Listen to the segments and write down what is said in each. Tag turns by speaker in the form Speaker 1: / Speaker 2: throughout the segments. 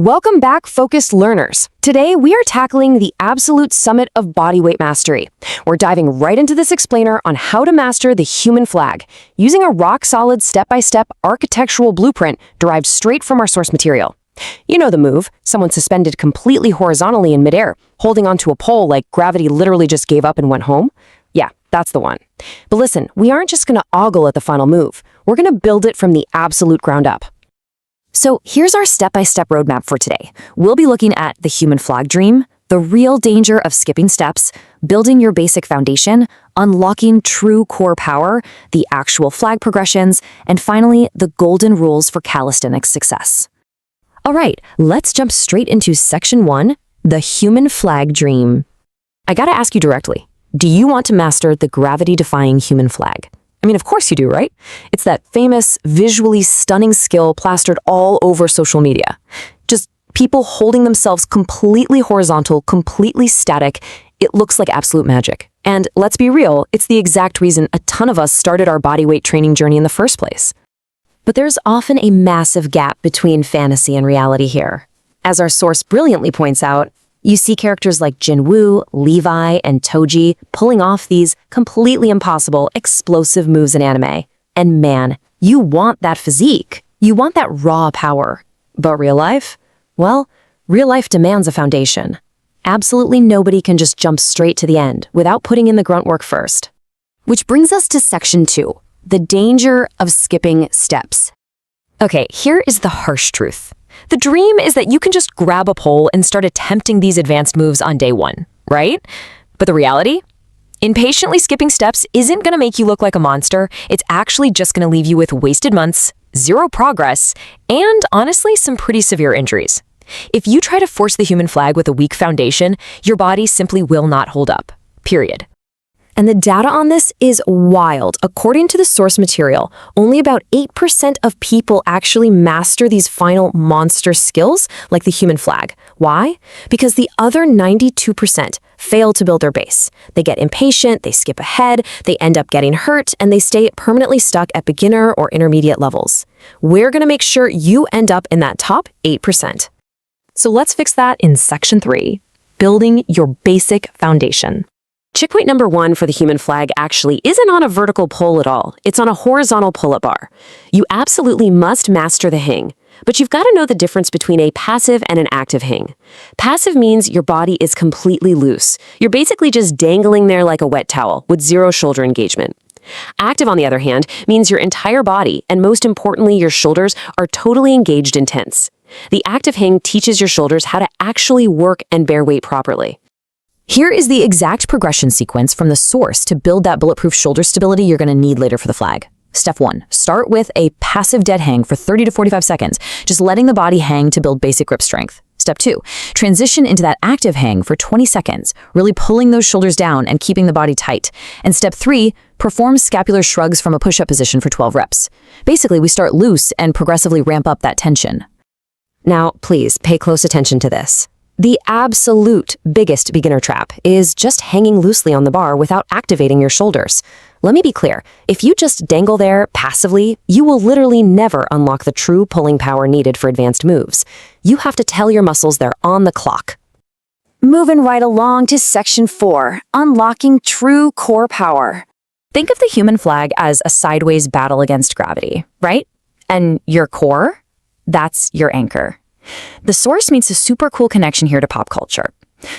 Speaker 1: Welcome back, focused learners. Today, we are tackling the absolute summit of bodyweight mastery. We're diving right into this explainer on how to master the human flag, using a rock-solid step-by-step architectural blueprint derived straight from our source material. You know the move, someone suspended completely horizontally in midair, holding onto a pole like gravity literally just gave up and went home? Yeah, that's the one. But listen, we aren't just gonna ogle at the final move. We're gonna build it from the absolute ground up.
Speaker 2: So here's our step-by-step roadmap for today. We'll be looking at the human flag dream, the real danger of skipping steps, building your basic foundation, unlocking true core power, the actual flag progressions, and finally, the golden rules for calisthenics success. All right, let's jump straight into section 1, the human flag dream. I gotta ask you directly, do you want to master the gravity-defying human flag? I mean, of course you do, right? It's that famous, visually stunning skill plastered all over social media. Just people holding themselves completely horizontal, completely static. It looks like absolute magic. And let's be real, it's the exact reason a ton of us started our bodyweight training journey in the first place. But there's often a massive gap between fantasy and reality here. As our source brilliantly points out, you see characters like Jinwoo, Levi, and Toji pulling off these completely impossible, explosive moves in anime. And man, you want that physique. You want that raw power. But real life? Well, real life demands a foundation. Absolutely nobody can just jump straight to the end without putting in the grunt work first. Which brings us to section 2, the danger of skipping steps. Okay, here is the harsh truth. The dream is that you can just grab a pole and start attempting these advanced moves on day 1, right? But the reality? Impatiently skipping steps isn't going to make you look like a monster. It's actually just going to leave you with wasted months, zero progress, and honestly, some pretty severe injuries. If you try to force the human flag with a weak foundation, your body simply will not hold up, period. And the data on this is wild. According to the source material, only about 8% of people actually master these final monster skills, like the human flag. Why? Because the other 92% fail to build their base. They get impatient, they skip ahead, they end up getting hurt, and they stay permanently stuck at beginner or intermediate levels. We're going to make sure you end up in that top 8%. So let's fix that in section 3, building your basic foundation. Checkpoint number 1 for the human flag actually isn't on a vertical pole at all. It's on a horizontal pull-up bar. You absolutely must master the hang, but you've got to know the difference between a passive and an active hang. Passive means your body is completely loose. You're basically just dangling there like a wet towel with zero shoulder engagement. Active, on the other hand, means your entire body, and most importantly, your shoulders, are totally engaged and tense. The active hang teaches your shoulders how to actually work and bear weight properly. Here is the exact progression sequence from the source to build that bulletproof shoulder stability you're going to need later for the flag. Step 1, start with a passive dead hang for 30 to 45 seconds, just letting the body hang to build basic grip strength. Step 2, transition into that active hang for 20 seconds, really pulling those shoulders down and keeping the body tight. And step 3, perform scapular shrugs from a push-up position for 12 reps. Basically, we start loose and progressively ramp up that tension. Now, please pay close attention to this. The absolute biggest beginner trap is just hanging loosely on the bar without activating your shoulders. Let me be clear, if you just dangle there passively, you will literally never unlock the true pulling power needed for advanced moves. You have to tell your muscles they're on the clock. Moving right along to section 4, unlocking true core power. Think of the human flag as a sideways battle against gravity, right? And your core? That's your anchor. The source makes a super cool connection here to pop culture.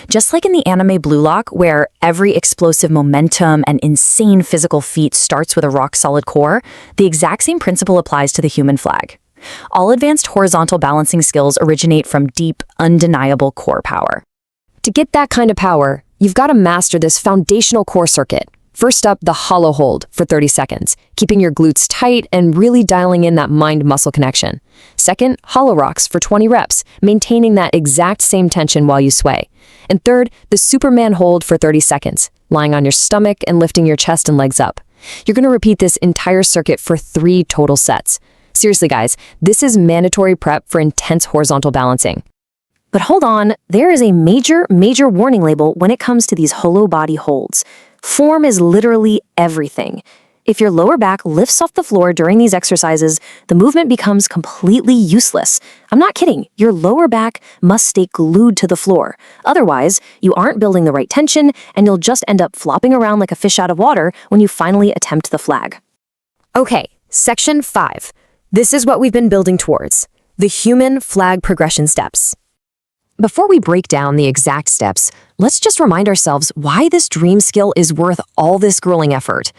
Speaker 2: Just like in the anime Blue Lock, where every explosive momentum and insane physical feat starts with a rock-solid core, the exact same principle applies to the human flag. All advanced horizontal balancing skills originate from deep, undeniable core power. To get that kind of power, you've got to master this foundational core circuit. First up, the hollow hold for 30 seconds, keeping your glutes tight and really dialing in that mind-muscle connection. Second, hollow rocks for 20 reps, maintaining that exact same tension while you sway. And third, the Superman hold for 30 seconds, lying on your stomach and lifting your chest and legs up. You're going to repeat this entire circuit for 3 total sets. Seriously, guys, this is mandatory prep for intense horizontal balancing. But hold on, there is a major warning label when it comes to these hollow body holds. Form is literally everything. If your lower back lifts off the floor during these exercises, the movement becomes completely useless. I'm not kidding. Your lower back must stay glued to the floor. Otherwise, you aren't building the right tension, and you'll just end up flopping around like a fish out of water when you finally attempt the flag.
Speaker 1: Okay, section 5. This is what we've been building towards. The human flag progression steps. Before we break down the exact steps, let's just remind ourselves why this dream skill is worth all this grueling effort.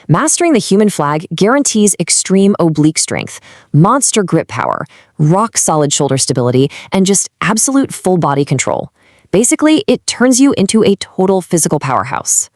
Speaker 1: Mastering the human flag guarantees extreme oblique strength, monster grip power, rock-solid shoulder stability, and just absolute full body control. Basically, it turns you into a total physical powerhouse.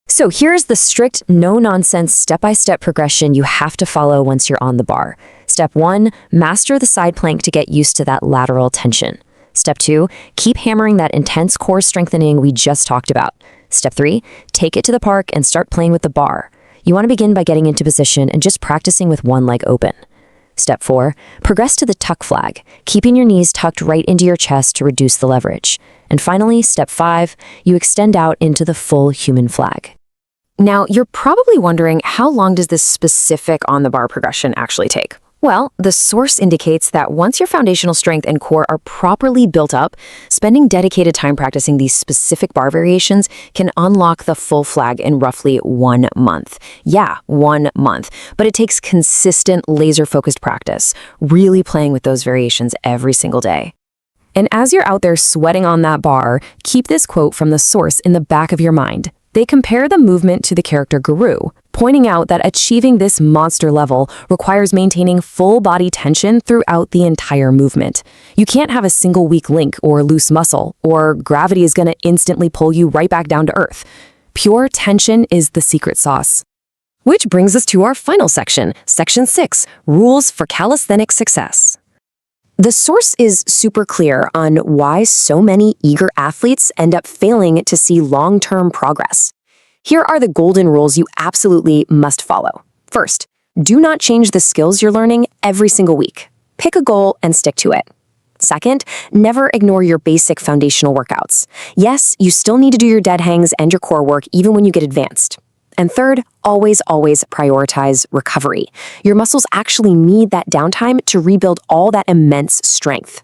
Speaker 1: So here's the strict, no-nonsense, step-by-step progression you have to follow once you're on the bar. Step 1, master the side plank to get used to that lateral tension. Step 2, keep hammering that intense core strengthening we just talked about. Step 3, take it to the park and start playing with the bar. You want to begin by getting into position and just practicing with one leg open. Step 4, progress to the tuck flag, keeping your knees tucked right into your chest to reduce the leverage. And finally, step 5, you extend out into the full human flag. Now, you're probably wondering, how long does this specific on-the-bar progression actually take? Well, the source indicates that once your foundational strength and core are properly built up, spending dedicated time practicing these specific bar variations can unlock the full flag in roughly 1 month. Yeah, 1 month. But it takes consistent, laser-focused practice, really playing with those variations every single day. And as you're out there sweating on that bar, keep this quote from the source in the back of your mind. They compare the movement to the character Guru, pointing out that achieving this monster level requires maintaining full body tension throughout the entire movement. You can't have a single weak link or loose muscle, or gravity is going to instantly pull you right back down to earth. Pure tension is the secret sauce. Which brings us to our final section, Section 6, Rules for Calisthenic Success. The source is super clear on why so many eager athletes end up failing to see long-term progress. Here are the golden rules you absolutely must follow. First, do not change the skills you're learning every single week. Pick a goal and stick to it. Second, never ignore your basic foundational workouts. Yes, you still need to do your dead hangs and your core work even when you get advanced. And third, always prioritize recovery. Your muscles actually need that downtime to rebuild all that immense strength.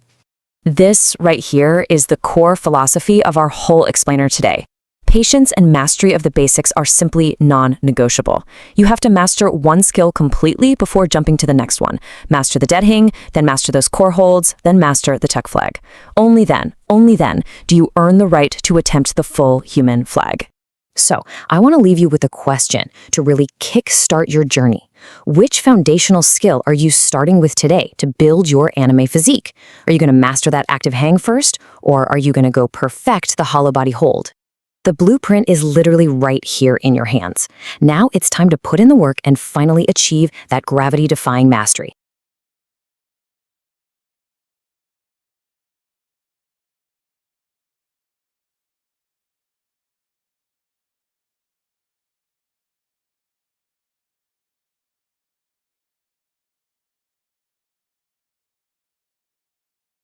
Speaker 1: This right here is the core philosophy of our whole explainer today. Patience and mastery of the basics are simply non-negotiable. You have to master one skill completely before jumping to the next one. Master the dead hang, then master those core holds, then master the tuck flag. Only then do you earn the right to attempt the full human flag. So, I want to leave you with a question to really kickstart your journey. Which foundational skill are you starting with today to build your anime physique? Are you going to master that active hang first, or are you going to go perfect the hollow body hold? The blueprint is literally right here in your hands. Now it's time to put in the work and finally achieve that gravity-defying mastery.